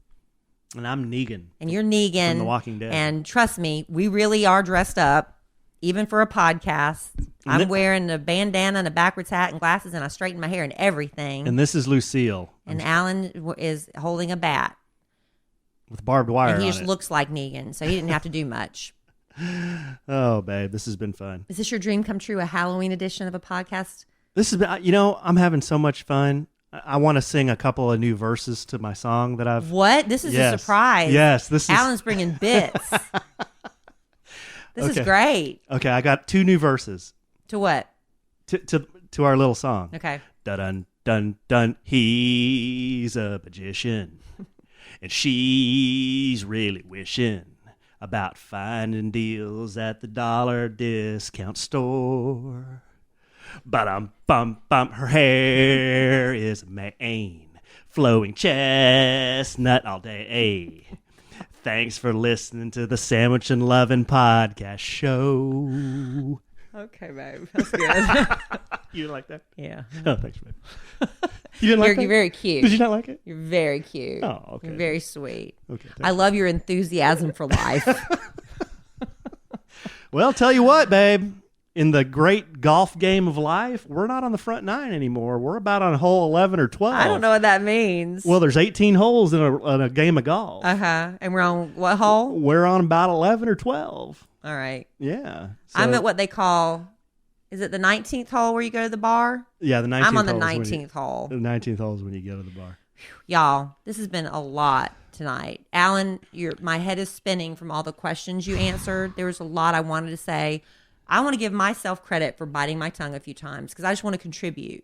And I'm Negan. And you're Negan. From The Walking Dead. And trust me, we really are dressed up. Even for a podcast, I'm wearing a bandana and a backwards hat and glasses, and I straighten my hair and everything. And this is Lucille. And Alan is holding a bat. With barbed wire and he on just it. looks like Negan, so he didn't have to do much. Oh, babe, this has been fun. Is this your dream come true, a Halloween edition of a podcast? This has been, you know, I'm having so much fun. I want to sing a couple of new verses to my song that I've... What? This is a surprise. Yes, this is... Alan's bringing bits. This is great. Okay, I got 2 new verses. To what? To our little song. Okay. Dun dun dun. He's a magician, and she's really wishing about finding deals at the dollar discount store. But bum. Her hair is a mane flowing chestnut all day. Thanks for listening to the Sandwich and Lovin' podcast show. Okay, babe. That's good. You didn't like that? Yeah. Oh, thanks, babe. You didn't like that? You're very cute. Did you not like it? You're very cute. Oh, okay. You're very sweet. Okay. I love your enthusiasm for life. Well, tell you what, babe. In the great golf game of life, we're not on the front nine anymore. We're about on hole 11 or 12. I don't know what that means. Well, there's 18 holes in a game of golf. Uh-huh. And we're on what hole? We're on about 11 or 12. All right. Yeah. So, I'm at what they call, is it the 19th hole where you go to the bar? Yeah, the 19th I'm on the hole is when 19th hole. The 19th hole is when you go to the bar. Y'all, this has been a lot tonight. Alan, my head is spinning from all the questions you answered. There was a lot I wanted to say. I want to give myself credit for biting my tongue a few times because I just want to contribute.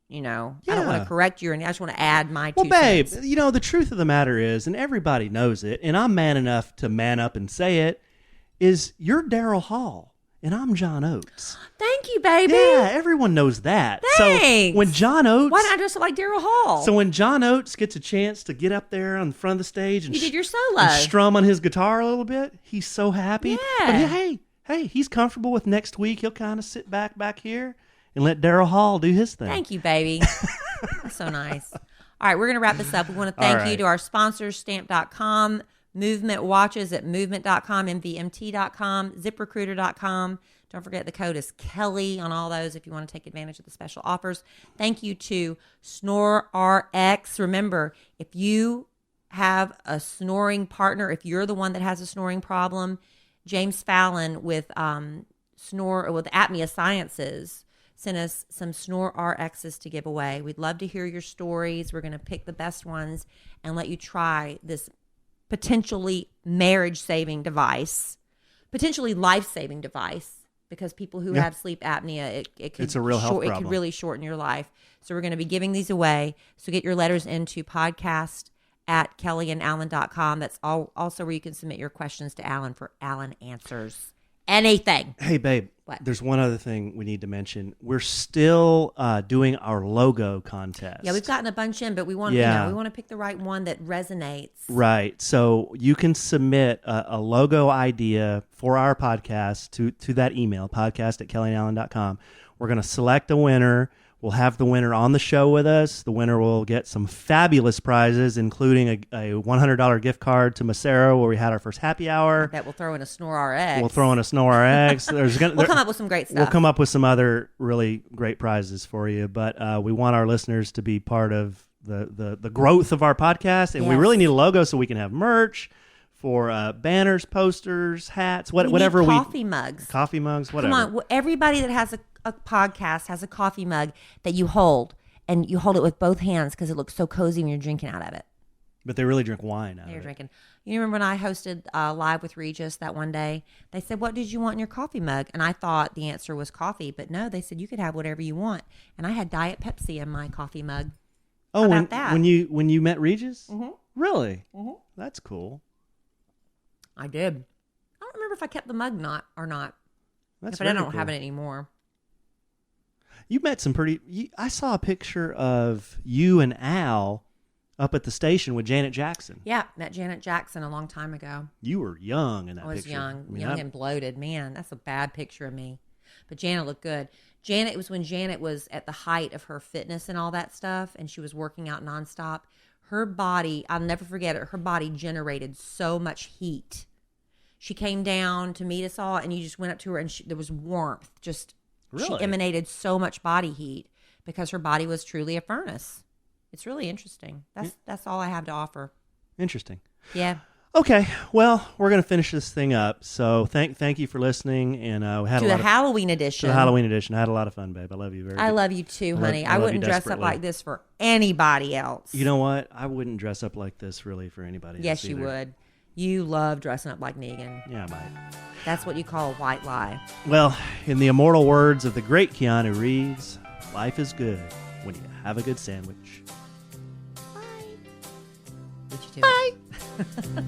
You know, I don't want to correct you, and I just want to add my 2 cents. Babe, you know, the truth of the matter is, and everybody knows it, and I'm man enough to man up and say it, is you're Daryl Hall, and I'm John Oates. Thank you, baby. Yeah, everyone knows that. Thanks. So when John Oates... Why not just like Daryl Hall? So when John Oates gets a chance to get up there on the front of the stage and... You did your solo. And strum on his guitar a little bit, he's so happy. Yeah. But hey, he's comfortable with next week. He'll kind of sit back here and let Daryl Hall do his thing. Thank you, baby. That's so nice. All right, we're going to wrap this up. We want to thank you to our sponsors, Stamp.com, Movement Watches at Movement.com, MVMT.com, ZipRecruiter.com. Don't forget the code is Kellie on all those if you want to take advantage of the special offers. Thank you to SnoreRx. Remember, if you have a snoring partner, if you're the one that has a snoring problem, James Fallon with Apnea Sciences sent us some Snore RXs to give away. We'd love to hear your stories. We're going to pick the best ones and let you try this potentially marriage-saving device, potentially life-saving device, because people who have sleep apnea, it could, it's a real health problem. It could really shorten your life. So we're going to be giving these away. So get your letters into podcast@kellyandalan.com. That's also where you can submit your questions to Alan for Alan Answers Anything. Hey, babe. What? There's one other thing we need to mention. We're still doing our logo contest. Yeah, we've gotten a bunch in, but we want we want to pick the right one that resonates. Right. So you can submit a logo idea for our podcast to that email, podcast@kellyandalan.com. We're going to select a winner. We'll have the winner on the show with us. The winner will get some fabulous prizes, including a $100 gift card to Macero, where we had our first happy hour. I bet we'll throw in a Snore RX. We'll throw in a Snore RX. We'll come up with some great stuff. We'll come up with some other really great prizes for you. But we want our listeners to be part of the growth of our podcast. And we really need a logo so we can have merch for banners, posters, hats, whatever we... Coffee mugs. Coffee mugs, whatever. Come on. Everybody that has a podcast has a coffee mug that you hold, and you hold it with both hands because it looks so cozy when you're drinking out of it. But they really drink wine out of it. They're drinking. You remember when I hosted Live with Regis that one day? They said, "What did you want in your coffee mug?" And I thought the answer was coffee, but no, they said you could have whatever you want. And I had Diet Pepsi in my coffee mug. Oh, how about that? when you met Regis? Mm-hmm. Really? Mm-hmm. That's cool. I did. I don't remember if I kept the mug or not. That's but I don't cool. have it anymore. You met some I saw a picture of you and Al up at the station with Janet Jackson. Yeah, met Janet Jackson a long time ago. You were young in that picture. I was young and bloated. Man, that's a bad picture of me. But Janet looked good. It was when Janet was at the height of her fitness and all that stuff, and she was working out nonstop. Her body, I'll never forget it, her body generated so much heat. She came down to meet us all, and you just went up to her, and there was warmth. Really? She emanated so much body heat because her body was truly a furnace. It's really interesting. That's all I have to offer. Interesting. Yeah. Okay. Well, we're going to finish this thing up. So thank you for listening, and we had to the Halloween edition. To the Halloween edition. I had a lot of fun, babe. I love you very much. I love you too, honey. I wouldn't dress up like this for anybody else. You know what? I wouldn't dress up like this really for anybody else. Yes, you would. You love dressing up like Negan. Yeah, I might. That's what you call a white lie. Well, in the immortal words of the great Keanu Reeves, life is good when you have a good sandwich. Bye. Bye.